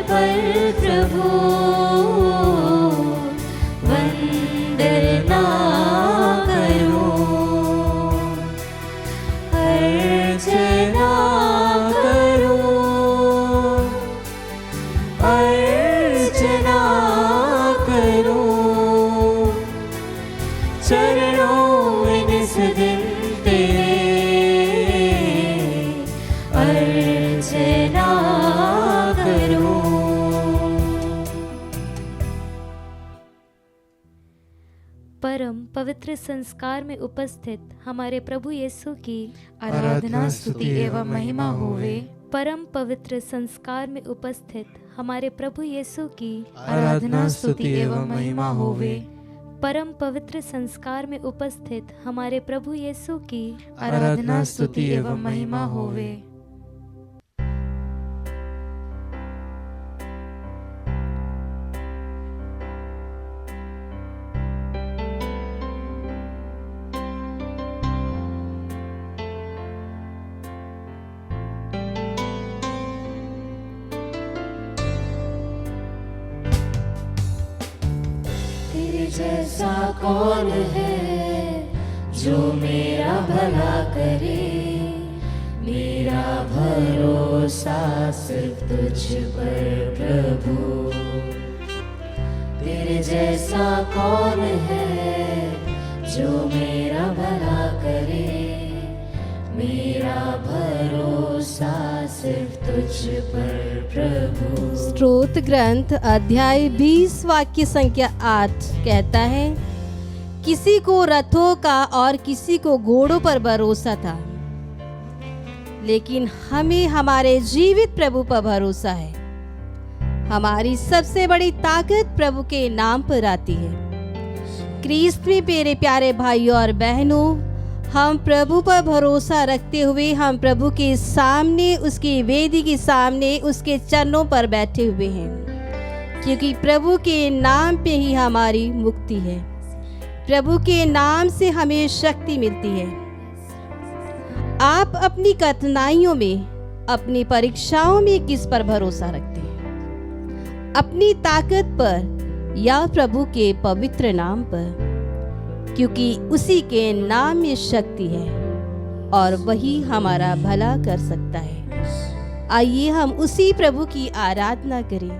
पर प्रभु वंदना करो, अर्चना करो, अर्चना करो, चरणों में निस दिन तेरे अर्चना करो। परम पवित्र संस्कार में उपस्थित हमारे प्रभु यीशु की आराधना स्तुति एवं महिमा होवे। परम पवित्र संस्कार में उपस्थित हमारे प्रभु यीशु की आराधना स्तुति एवं महिमा होवे। परम पवित्र संस्कार में उपस्थित हमारे प्रभु यीशु की आराधना स्तुति एवं महिमा होवे। तेरे जैसा कौन है जो मेरा भला करे, मेरा भरोसा सिर्फ तुझ पर प्रभु। तेरे जैसा कौन है जो मेरा भला करे, मेरा भरोसा सिर्फ तुझ पर प्रभु। स्तोत्र ग्रंथ अध्याय 20 वाक्य संख्या 8 कहता है, किसी को रथों का और किसी को घोड़ों पर भरोसा था, लेकिन हमें हमारे जीवित प्रभु पर भरोसा है। हमारी सबसे बड़ी ताकत प्रभु के नाम पर आती है। क्रिस्त में मेरे प्यारे भाइयों और बहनों, हम प्रभु पर भरोसा रखते हुए हम प्रभु के सामने, उसकी वेदी के सामने, उसके चरणों पर बैठे हुए हैं, क्योंकि प्रभु के नाम पे ही हमारी मुक्ति है। प्रभु के नाम से हमें शक्ति मिलती है। आप अपनी कठिनाइयों में, अपनी परीक्षाओं में किस पर भरोसा रखते हैं? अपनी ताकत पर या प्रभु के पवित्र नाम पर? क्योंकि उसी के नाम में शक्ति है और वही हमारा भला कर सकता है। आइए हम उसी प्रभु की आराधना करें,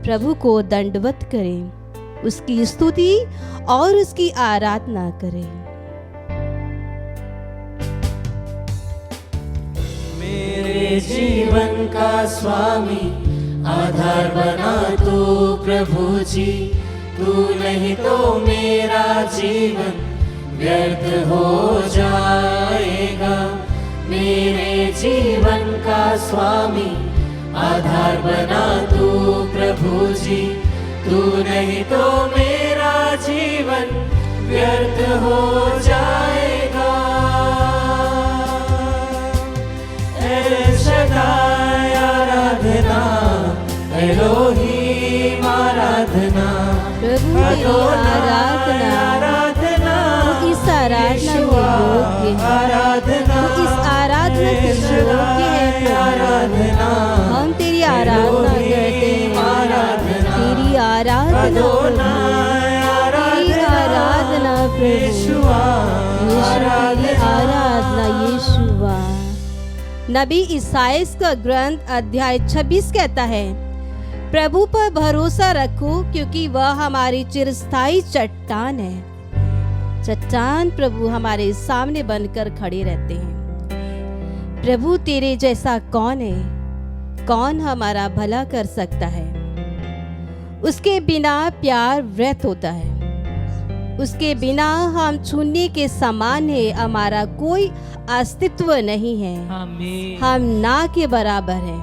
प्रभु को दंडवत करें, उसकी स्तुति और उसकी आराधना करें। मेरे जीवन का स्वामी आधार बना तू प्रभु जी, तू नहीं तो मेरा जीवन व्यर्थ हो जाएगा। मेरे जीवन का स्वामी आधार बना तू प्रभु जी, तू नहीं तो मेरा जीवन व्यर्थ हो जाएगा। एल शदाय आराधना, एलोहीम आराधना, प्रभु की आराधना, वो इस आराधना के योग्य है, वो इस आराधना के योग्य है। आराधना हम तेरी आराधना करते हैं, तेरी आराधना तेरी आराधना प्रभु, यीशु तेरी आराधना यीशुआ। नबी इसाईस का ग्रंथ अध्याय 26 कहता है, प्रभु पर भरोसा रखो क्योंकि वह हमारी चिरस्थायी चट्टान है। चट्टान प्रभु हमारे सामने बनकर खड़े रहते हैं। प्रभु तेरे जैसा कौन है? कौन हमारा भला कर सकता है? उसके बिना प्यार व्यर्थ होता है, उसके बिना हम छूने के समान है, हमारा कोई अस्तित्व नहीं है, हम ना के बराबर हैं।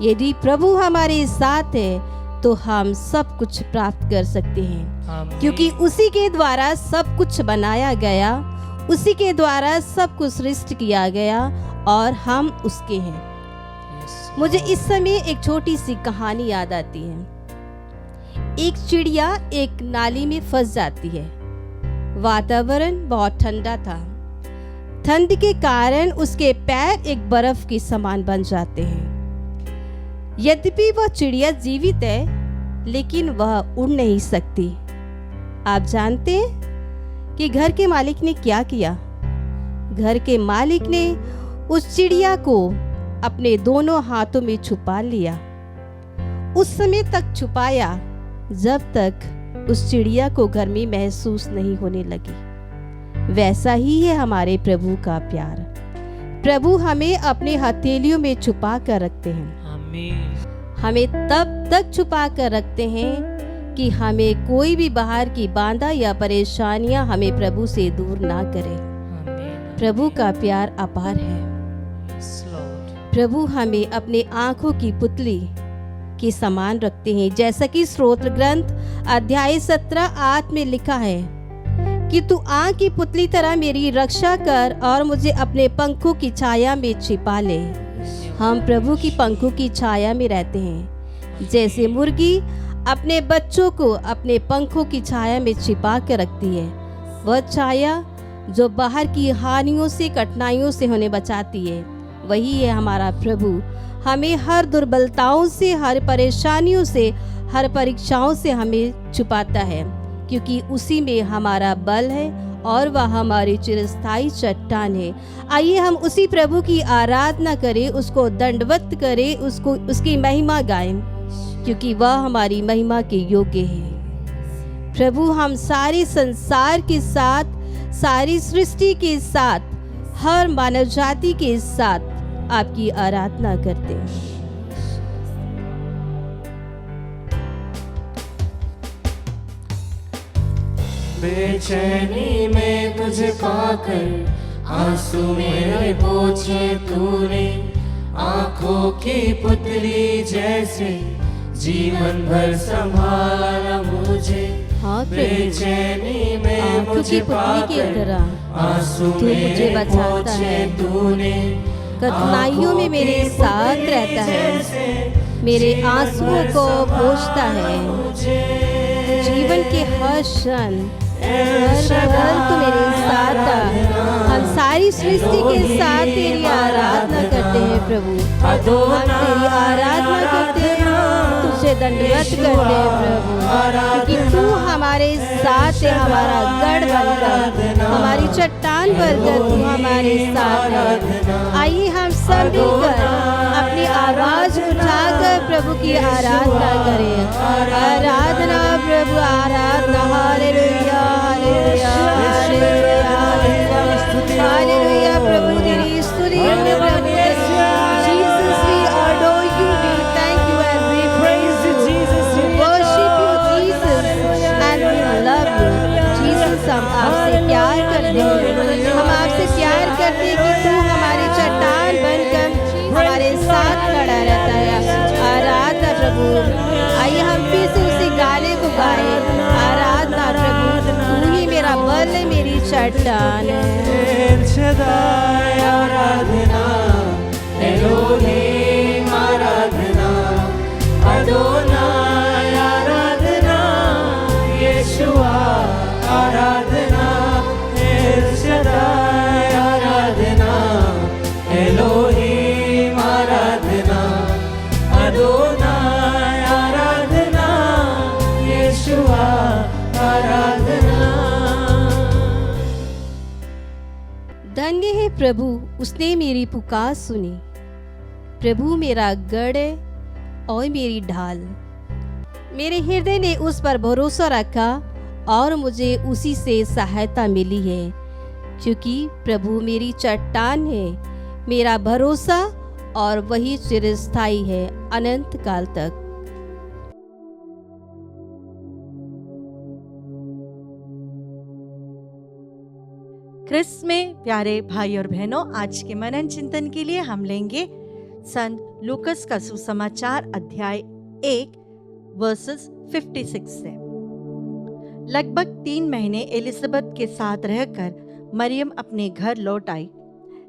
यदि प्रभु हमारे साथ है तो हम सब कुछ प्राप्त कर सकते हैं, क्योंकि उसी के द्वारा सब कुछ बनाया गया, उसी के द्वारा सब कुछ सृष्टि किया गया और हम उसके हैं। मुझे इस समय एक छोटी सी कहानी याद आती है। एक चिड़िया एक नाली में फंस जाती है। वातावरण बहुत ठंडा था। ठंड के कारण उसके पैर एक बर्फ के समान बन जाते हैं। यद्यपि वह चिड़िया जीवित है, लेकिन वह उड़ नहीं सकती। आप जानते हैं कि घर के मालिक ने क्या किया? घर के मालिक ने उस चिड़िया को अपने दोनों हाथों में छुपा लिया। उस समय तक छुपाया जब तक उस चिड़िया को गर्मी महसूस नहीं होने लगी। वैसा ही है हमारे प्रभु का प्यार। प्रभु हमें अपने हथेलियों में छुपा कर रखते हैं। आमीन। हमें तब तक छुपा कर रखते हैं कि हमें कोई भी बाहर की बाधा या परेशानियां हमें प्रभु से दूर ना करे। आमीन। प्रभु का प्यार अपार है। Yes, Lord. प्रभु हमें अपने आंखों की पुतली के समान रखते हैं, जैसा कि स्तोत्र ग्रंथ अध्याय 17:8 में लिखा है कि तू आँख की पुतली तरह मेरी रक्षा कर और मुझे अपने पंखों की छाया में छिपा ले। हम प्रभु की पंखों की छाया में रहते हैं। जैसे मुर्गी अपने बच्चों को अपने पंखों की छाया में छिपा कर रखती है, वह छाया जो बाहर की हानियों से, कठिनाइयों से उन्हें बचाती है, वही है हमारा प्रभु। हमें हर दुर्बलताओं से, हर परेशानियों से, हर परीक्षाओं से हमें छुपाता है, क्योंकि उसी में हमारा बल है और वह हमारी चिरस्थायी चट्टान है। आइए हम उसी प्रभु की आराधना करें, उसको दंडवत करें, उसको उसकी महिमा गाएं, क्योंकि वह हमारी महिमा के योग्य है। प्रभु, हम सारे संसार के साथ, सारी सृष्टि के साथ, हर मानव जाति के साथ आपकी आराधना करते हैं। बेचैनी में तुझे पाकर आंसू मेरे पोंछे तूने, आंखों की पुतली जैसे जीवन भर संभाला मुझे। हाँ प्रभु, बेचैनी में आंखों की मुझे पुतली की पाकर तरह आंसू तू मुझे मेरे बचाता पोंछे है, तूने, कठिनाइयों में मेरे साथ रहता है, मेरे आंसुओं को पोंछता है। जीवन के हर क्षण, हर पल तू मेरे साथ था। हम सारी सृष्टि के साथ तेरी आराधना करते हैं प्रभु। हम तेरी आराधना करते हैं, तुझे दंडवत करते हैं प्रभु, क्योंकि तू हमारे साथ है, हमारा गढ़ बनकर, हमारी चट्टान बनकर तू हमारे साथ है। आइए हम सब मिलकर अपनी आवाज उठाकर प्रभु की आराधना करें। आराधना प्रभु, आराधना। हालेलुया, हालेलुया, हालेलुया, हालेलुया प्रभु, तेरी स्तुति है प्रभु। Jesus, we adore you, we thank you and we praise you. We worship you, Jesus, and we love you. Jesus, हम आपसे प्यार करते हैं, हम आपसे प्यार करते हैं कि तू हमारी चट्टान बनकर हमारे साथ खड़ा रहता है। आराधना प्रभु। आइए हम फिर से उसी गाने को गाएं। आराधना प्रभु, तू ही मेरा बल है, मेरी चट्टान है। एल शदाई आराधना, एलोहीम आराधना, अदोनाई आराधना, यीशुआ आराधना। एल शदाई आराधना, एलोहीम आराधना, अदोनाई आराधना, यीशुआ आराधना। धन्य है प्रभु, उसने मेरी पुकार सुनी। प्रभु मेरा गढ़ है और मेरी ढाल। मेरे हृदय ने उस पर भरोसा रखा और मुझे उसी से सहायता मिली है, क्योंकि प्रभु मेरी चट्टान है, मेरा भरोसा, और वही चिरस्थायी है अनंत काल तक। क्रिस्त में प्यारे भाई और बहनों, आज के मनन चिंतन के लिए हम लेंगे संत लूकस का सुसमाचार अध्याय 1 वर्सेस 56 से। लगभग 3 महीने एलिजाबेथ के साथ रहकर मरियम अपने घर लौट आई।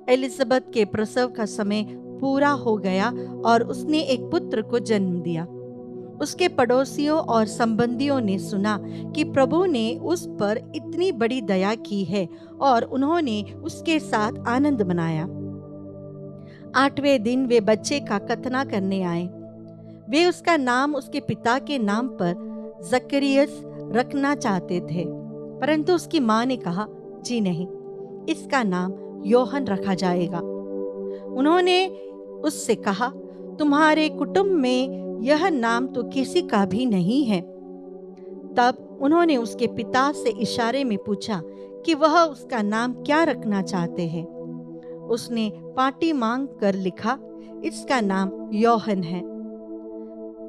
एलिजाबेथ के प्रसव का समय पूरा हो गया और उसने एक पुत्र को जन्म दिया। उसके पड़ोसियों और संबंधियों ने सुना कि प्रभु ने उस पर इतनी बड़ी दया की है और उन्होंने उसके साथ आनंद मनाया। 8वें दिन वे बच्चे का खतना करने आए। वे उसका नाम उसके पिता के नाम पर जकरियस रखना चाहते थे, परंतु उसकी माँ ने कहा, जी नहीं, इसका नाम योहन रखा जाएगा। उन्होंने उससे कहा, तुम्हारे कुटुंब में यह नाम तो किसी का भी नहीं है। तब उन्होंने उसके पिता से इशारे में पूछा कि वह उसका नाम क्या रखना चाहते हैं। उसने पाटी मांग कर लिखा, इसका नाम योहन है।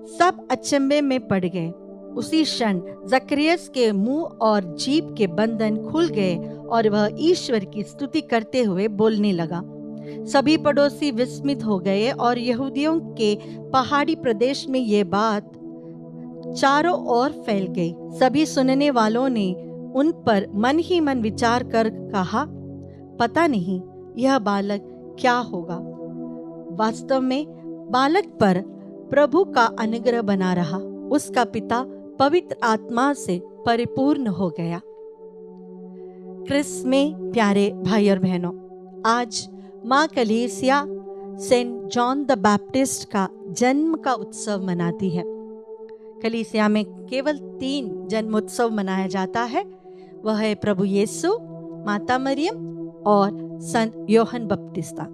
सब अचंभे में पड़ गए। उसी क्षण जकरियस के मुंह और जीभ के बंधन खुल गए और वह ईश्वर की स्तुति करते हुए बोलने लगा। सभी पड़ोसी विस्मित हो गए और यहूदियों के पहाड़ी प्रदेश में ये बात चारों ओर फैल गई। सभी सुनने वालों ने उन पर मन ही मन विचार कर कहा, पता नहीं यह बालक क्या होगा। वास्तव में बालक पर प्रभु का अनुग्रह बना रहा। उसका पिता पवित्र आत्मा से परिपूर्ण हो गया। क्रिस्त में प्यारे भाई और बहनों, आज माँ कलीसिया सेंट जॉन द बैप्टिस्ट का जन्म का उत्सव मनाती है। कलीसिया में केवल 3 जन्म उत्सव मनाया जाता है। वह है प्रभु यीशु, माता मरियम और संत योहन बपतिस्ता।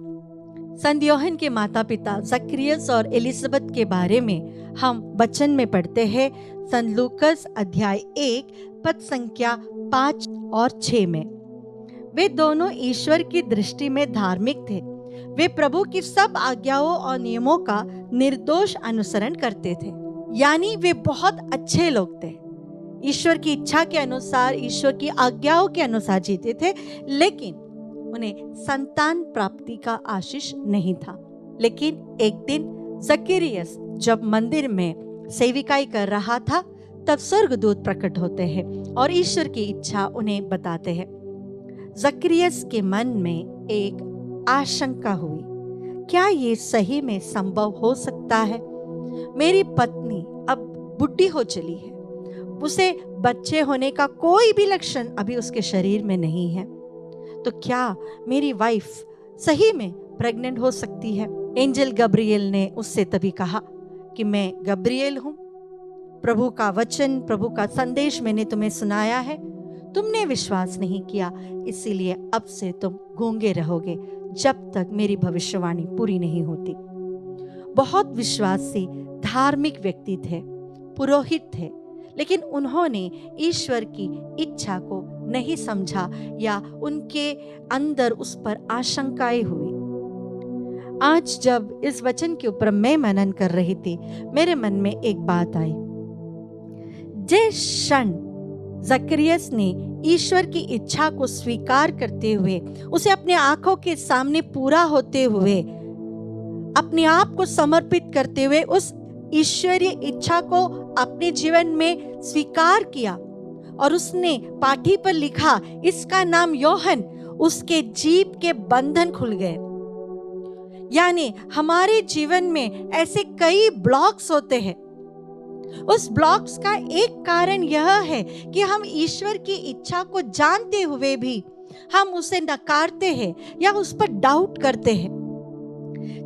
संत योहन के माता पिता जकरियस और एलिजाबेथ के बारे में हम वचन में पढ़ते हैं। संत लूकस अध्याय 1 पद संख्या 5 और 6 में। वे दोनों ईश्वर की दृष्टि में धार्मिक थे। वे प्रभु की सब आज्ञाओं और नियमों का निर्दोष अनुसरण करते थे, यानी वे बहुत अच्छे लोग थे। ईश्वर की इच्छा के अनुसार, ईश्वर की आज्ञाओं के अनुसार जीते थे, लेकिन उन्हें संतान प्राप्ति का आशीष नहीं था। लेकिन एक दिन जकरियस जब मंदिर में सेविकाई कर रहा था, तब स्वर्गदूत प्रकट होते हैं और ईश्वर की इच्छा उन्हें बताते हैं। जकरियस के मन में एक आशंका हुई, क्या ये सही में संभव हो सकता है? मेरी पत्नी अब बुढ़ी हो चली है, उसे बच्चे होने का कोई भी लक्षण अभी उसके शरीर में नहीं है, तो क्या मेरी वाइफ सही में प्रेग्नेंट हो सकती है? एंजल गब्रिएल ने उससे तभी कहा कि मैं गब्रिएल हूँ, प्रभु का वचन, प्रभु का संदेश मैंने तुम्हें सुनाया है, तुमने विश्वास नहीं किया, इसीलिए अब से तुम गूंगे रहोगे जब तक मेरी भविष्यवाणी पूरी नहीं होती। बहुत विश्वासी धार्मिक व्यक्ति थे, पुरोहित थे, लेकिन उन्होंने ईश्वर की इच्छा को नहीं समझा या उनके अंदर उस पर आशंकाएं हुई। आज जब इस वचन के ऊपर मैं मनन कर रही थी, मेरे मन में एक बात आई। जिस क्षण जकरियस ने ईश्वर की इच्छा को स्वीकार करते हुए, उसे अपने आंखों के सामने पूरा होते हुए, अपने आप को समर्पित करते हुए उस ईश्वरीय इच्छा को अपने जीवन में स्वीकार किया और उसने पाठी पर लिखा, इसका नाम योहन, उसके जीभ के बंधन खुल गए। यानी हमारे जीवन में ऐसे कई ब्लॉक्स होते हैं। उस ब्लॉक्स का एक कारण यह है कि हम ईश्वर की इच्छा को जानते हुए भी हम उसे नकारते हैं या उस पर डाउट करते हैं।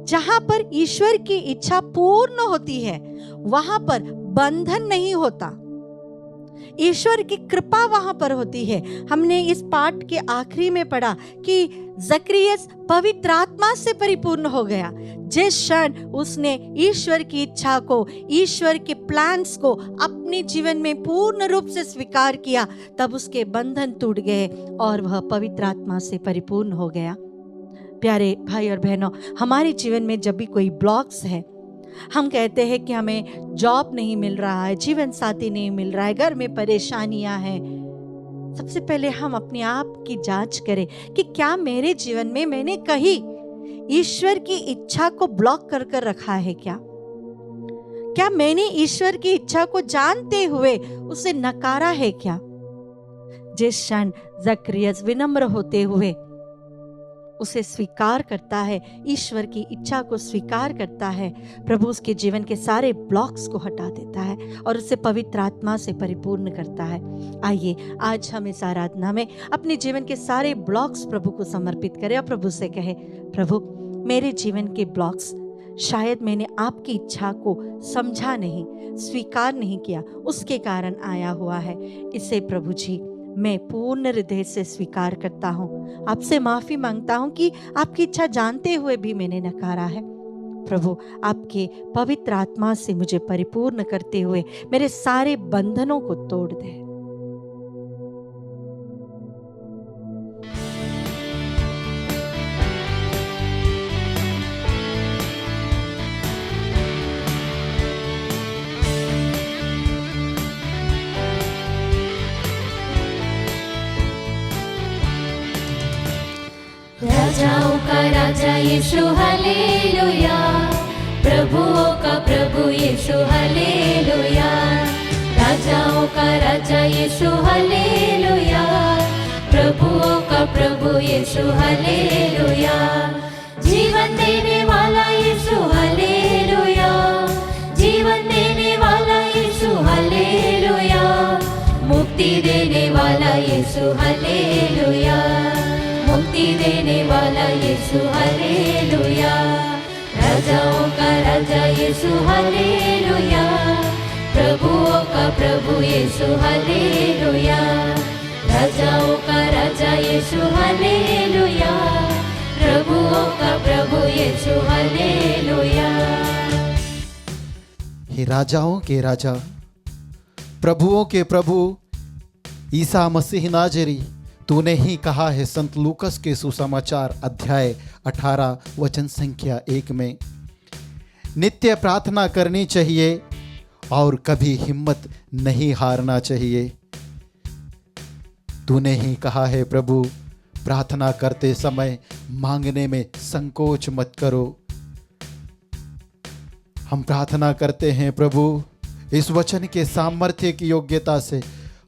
जहां पर ईश्वर की इच्छा पूर्ण होती है, वहां पर बंधन नहीं होता, ईश्वर की कृपा वहां पर होती है। हमने इस पाठ के आखिरी में पढ़ा कि जकरियस पवित्र आत्मा से परिपूर्ण हो गया। जिस क्षण उसने ईश्वर की इच्छा को, ईश्वर के प्लान्स को अपने जीवन में पूर्ण रूप से स्वीकार किया, तब उसके बंधन टूट गए और वह पवित्र आत्मा से परिपूर्ण हो गया। प्यारे भाई और बहनों, हमारे जीवन में जब भी कोई ब्लॉक्स है, हम कहते हैं कि हमें जॉब नहीं मिल रहा है, जीवन साथी नहीं मिल रहा है, घर में परेशानियां हैं, सबसे पहले हम अपने आप की जांच करें कि क्या मेरे जीवन में मैंने कहीं ईश्वर की इच्छा को ब्लॉक कर कर रखा है? क्या मैंने ईश्वर की इच्छा को जानते हुए उसे नकारा है क्या? जिस क्षण जकरियस विनम्र होते हुए उसे स्वीकार करता है, ईश्वर की इच्छा को स्वीकार करता है, प्रभु उसके जीवन के सारे ब्लॉक्स को हटा देता है और उसे पवित्र आत्मा से परिपूर्ण करता है। आइए आज हम इस आराधना में अपने जीवन के सारे ब्लॉक्स प्रभु को समर्पित करें और प्रभु से कहें, प्रभु मेरे जीवन के ब्लॉक्स शायद मैंने आपकी इच्छा को समझा नहीं, स्वीकार नहीं किया, उसके कारण आया हुआ है। इसे प्रभु जी मैं पूर्ण हृदय से स्वीकार करता हूँ। आपसे माफ़ी मांगता हूँ कि आपकी इच्छा जानते हुए भी मैंने नकारा है। प्रभु आपके पवित्र आत्मा से मुझे परिपूर्ण करते हुए मेरे सारे बंधनों को तोड़ दे। राजाओं का राजा यीशु हालेलुया, प्रभुओं का प्रभु यीशु हालेलुया। राजाओं का राजा यीशु हालेलुया, प्रभुओं का प्रभु यीशु हालेलुया। जीवन देने वाला यीशु हालेलुया, जीवन देने वाला यीशु हालेलुया। मुक्ति देने वाला यीशु हालेलुया, मुक्ति देने वाला यीशु हालेलुया। राजाओं का राजा यीशु हालेलुया, प्रभुओं का प्रभु यीशु हालेलुया। राजाओं का राजा यीशु हालेलुया, प्रभुओं का प्रभु यीशु हालेलुया। हे राजाओं के राजा, प्रभुओं के प्रभु ईसा मसीह नाजरी, तूने ही कहा है संत लूकस के सुसमाचार अध्याय 18 वचन संख्या 1 में, नित्य प्रार्थना करनी चाहिए और कभी हिम्मत नहीं हारना चाहिए। तूने ही कहा है प्रभु, प्रार्थना करते समय मांगने में संकोच मत करो। हम प्रार्थना करते हैं प्रभु इस वचन के सामर्थ्य की योग्यता से।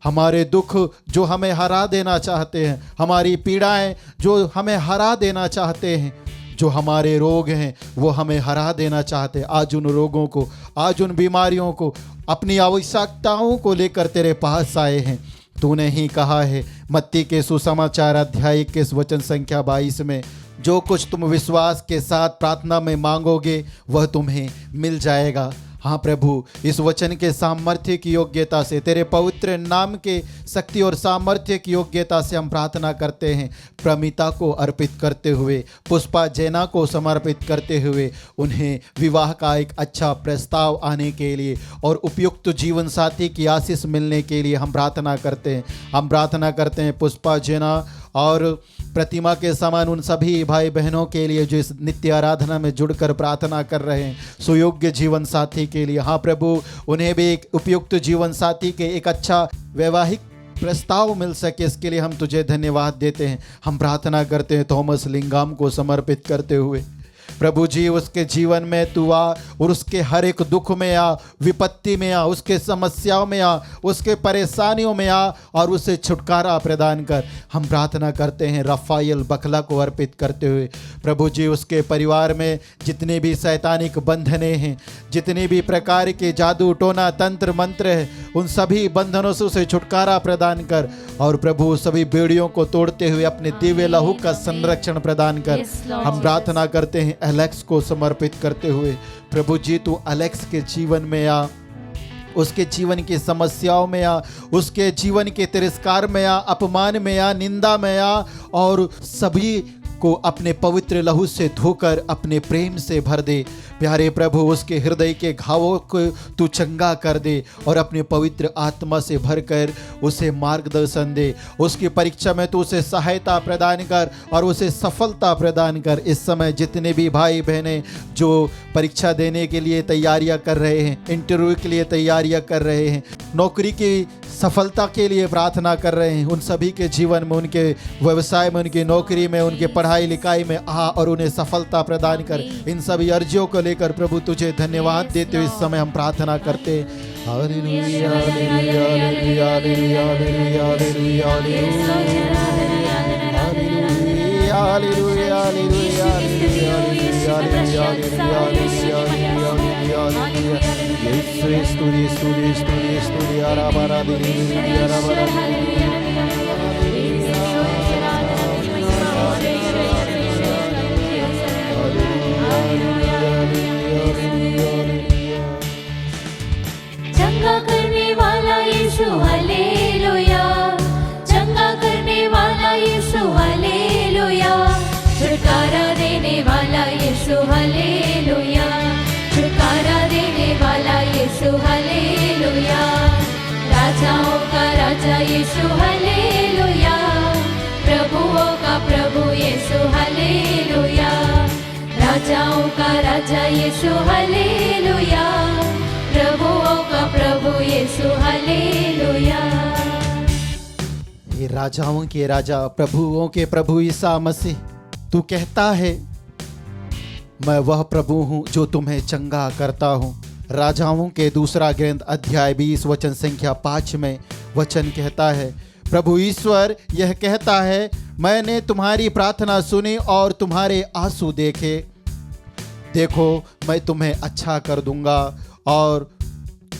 हमारे दुख जो हमें हरा देना चाहते हैं, हमारी पीड़ाएं जो हमें हरा देना चाहते हैं, जो हमारे रोग हैं वो हमें हरा देना चाहते हैं, आज उन रोगों को, आज उन बीमारियों को, अपनी आवश्यकताओं को लेकर तेरे पास आए हैं। तूने ही कहा है मत्ती के सुसमाचार अध्याय 21 वचन संख्या 22 में, जो कुछ तुम विश्वास के साथ प्रार्थना में मांगोगे वह तुम्हें मिल जाएगा। हाँ प्रभु, इस वचन के सामर्थ्य की योग्यता से, तेरे पवित्र नाम के शक्ति और सामर्थ्य की योग्यता से हम प्रार्थना करते हैं। प्रमिता को अर्पित करते हुए, पुष्पा जैना को समर्पित करते हुए, उन्हें विवाह का एक अच्छा प्रस्ताव आने के लिए और उपयुक्त जीवन साथी की आशीष मिलने के लिए हम प्रार्थना करते हैं। हम प्रार्थना करते हैं पुष्पा जैना और प्रतिमा के समान उन सभी भाई बहनों के लिए जो इस नित्य आराधना में जुड़कर प्रार्थना कर रहे हैं, सुयोग्य जीवन साथी के लिए। हाँ प्रभु, उन्हें भी एक उपयुक्त जीवन साथी के एक अच्छा वैवाहिक प्रस्ताव मिल सके, इसके लिए हम तुझे धन्यवाद देते हैं। हम प्रार्थना करते हैं थॉमस लिंगाम को समर्पित करते हुए, प्रभु जी उसके जीवन में तू आ और उसके हर एक दुख में आ, विपत्ति में आ, उसके समस्याओं में आ, उसके परेशानियों में आ और उसे छुटकारा प्रदान कर। हम प्रार्थना करते हैं रफ़ाएल बकला को अर्पित करते हुए, प्रभु जी उसके परिवार में जितने भी शैतानिक बंधने हैं, जितने भी प्रकार के जादू टोना तंत्र मंत्र है, उन सभी बंधनों से उसे छुटकारा प्रदान कर और प्रभु सभी बेड़ियों को तोड़ते हुए अपने दिव्य लहू का संरक्षण प्रदान कर। हम प्रार्थना करते हैं एलेक्स को समर्पित करते हुए, प्रभु जी तू एलेक्स के जीवन में आ, उसके जीवन की समस्याओं में आ, उसके जीवन के तिरस्कार में आ, अपमान में आ, निंदा में आ और सभी को अपने पवित्र लहू से धोकर अपने प्रेम से भर दे। प्यारे प्रभु, उसके हृदय के घावों को तू चंगा कर दे और अपने पवित्र आत्मा से भरकर उसे मार्गदर्शन दे। उसकी परीक्षा में तू उसे सहायता प्रदान कर और उसे सफलता प्रदान कर। इस समय जितने भी भाई बहनें जो परीक्षा देने के लिए तैयारियां कर रहे हैं, इंटरव्यू के लिए तैयारियां कर रहे हैं, नौकरी की सफलता के लिए प्रार्थना कर रहे हैं, उन सभी के जीवन में, उनके व्यवसाय में, उनकी नौकरी में, उनके पढ़ाई लिखाई में आ और उन्हें सफलता प्रदान कर। इन सभी अर्जियों को लेकर प्रभु तुझे धन्यवाद देते हुए इस समय हम प्रार्थना करते हैं। हालेलुया हालेलुया हालेलुया हालेलुया हालेलुया हालेलुया हालेलुया हालेलुया हालेलुया। यीशु हालेलुया, राजाओं का राजा यीशु हालेलुया, प्रभुओं का प्रभु यीशु हालेलुया, राजाओं का राजा यीशु हालेलुया, प्रभुओं का प्रभु यीशु हालेलुया। ये राजाओं के राजा प्रभुओं के प्रभु ईसा मसीह, तू कहता है मैं वह प्रभु हूँ जो तुम्हें चंगा करता हूँ। राजाओं के दूसरा ग्रंथ अध्याय 20 वचन संख्या 5 में वचन कहता है, प्रभु ईश्वर यह कहता है, मैंने तुम्हारी प्रार्थना सुनी और तुम्हारे आंसू देखे। देखो मैं तुम्हें अच्छा कर दूंगा और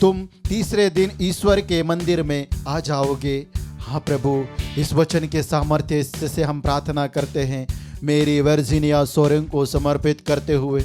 तुम तीसरे दिन ईश्वर के मंदिर में आ जाओगे। हाँ प्रभु, इस वचन के सामर्थ्य से हम प्रार्थना करते हैं। मेरी वर्जीनिया सोरेन को समर्पित करते हुए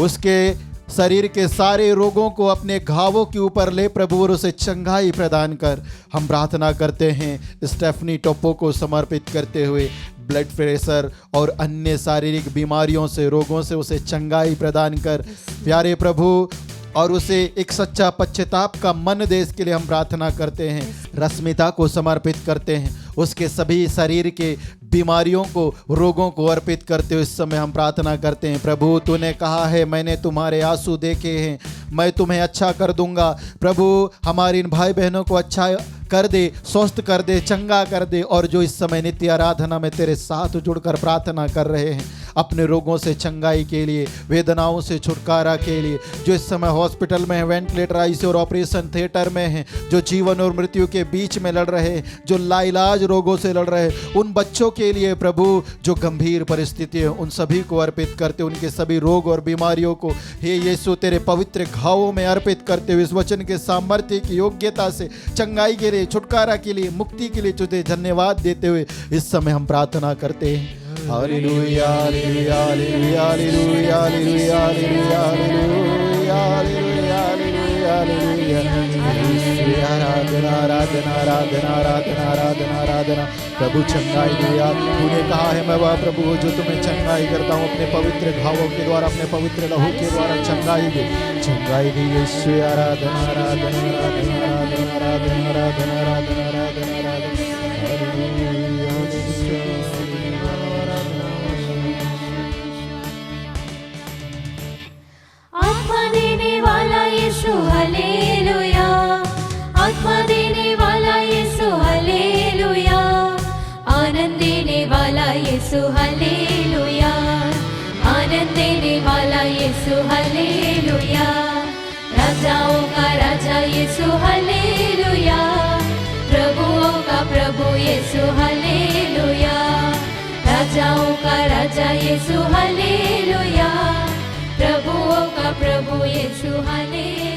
उसके शरीर के सारे रोगों को अपने घावों के ऊपर ले प्रभु और उसे चंगाई प्रदान कर। हम प्रार्थना करते हैं स्टेफनी टोप्पो को समर्पित करते हुए ब्लड प्रेशर और अन्य शारीरिक बीमारियों से रोगों से उसे चंगाई प्रदान कर प्यारे प्रभु, और उसे एक सच्चा पश्चाताप का मन दे। इसके लिए हम प्रार्थना करते हैं। रश्मिता को समर्पित करते हैं, उसके सभी शरीर के बीमारियों को रोगों को अर्पित करते हुए इस समय हम प्रार्थना करते हैं। प्रभु तूने कहा है मैंने तुम्हारे आंसू देखे हैं, मैं तुम्हें अच्छा कर दूंगा। प्रभु हमारे इन भाई बहनों को अच्छा कर दे, स्वस्थ कर दे, चंगा कर दे। और जो इस समय नित्य आराधना में तेरे साथ जुड़कर प्रार्थना कर रहे हैं अपने रोगों से चंगाई के लिए, वेदनाओं से छुटकारा के लिए, जो इस समय हॉस्पिटल में है, वेंटिलेटर, आईसीयू और ऑपरेशन थिएटर में हैं, जो जीवन और मृत्यु के बीच में लड़ रहे हैं, जो लाइलाज रोगों से लड़ रहे हैं, उन बच्चों के लिए प्रभु जो गंभीर परिस्थिति है उन सभी को अर्पित करते, उनके सभी रोग और बीमारियों को हे यीशु तेरे पवित्र घावों में अर्पित करते हुए इस वचन के सामर्थ्य की योग्यता से चंगाई के लिए, छुटकारा के लिए, मुक्ति के लिए तुझे धन्यवाद देते हुए इस समय हम प्रार्थना करते हैं। हालेलुया हालेलुया हालेलुया हालेलुया हालेलुया हालेलुया हालेलुया हालेलुया हालेलुया। आराधना आराधना आराधना आराधना आराधना आराधना। प्रभु चंगाई दे यार, तूने कहा है मैं वह प्रभु हूँ जो तुम्हें चंगाई करता हूँ। अपने पवित्र घावों के द्वारा, अपने पवित्र लहू के द्वारा चंगाई दे, चंगाई दे यीशु। आराधना आराधना आराधना आराधना आराधना आराधना आराधना आराधना आराधना। आत्मा देने वाला यीशु हालेलुया, आत्मा देने वाला यीशु हालेलुया, आनंद देने वाला यीशु हालेलुया, आनंद देने वाला यीशु हालेलुया, राजाओं का राजा यीशु हालेलुया, प्रभुओं का प्रभु यीशु हालेलुया, राजाओं का राजा यीशु हालेलुया, प्रभुओं का प्रभु यीशु हालेलुया।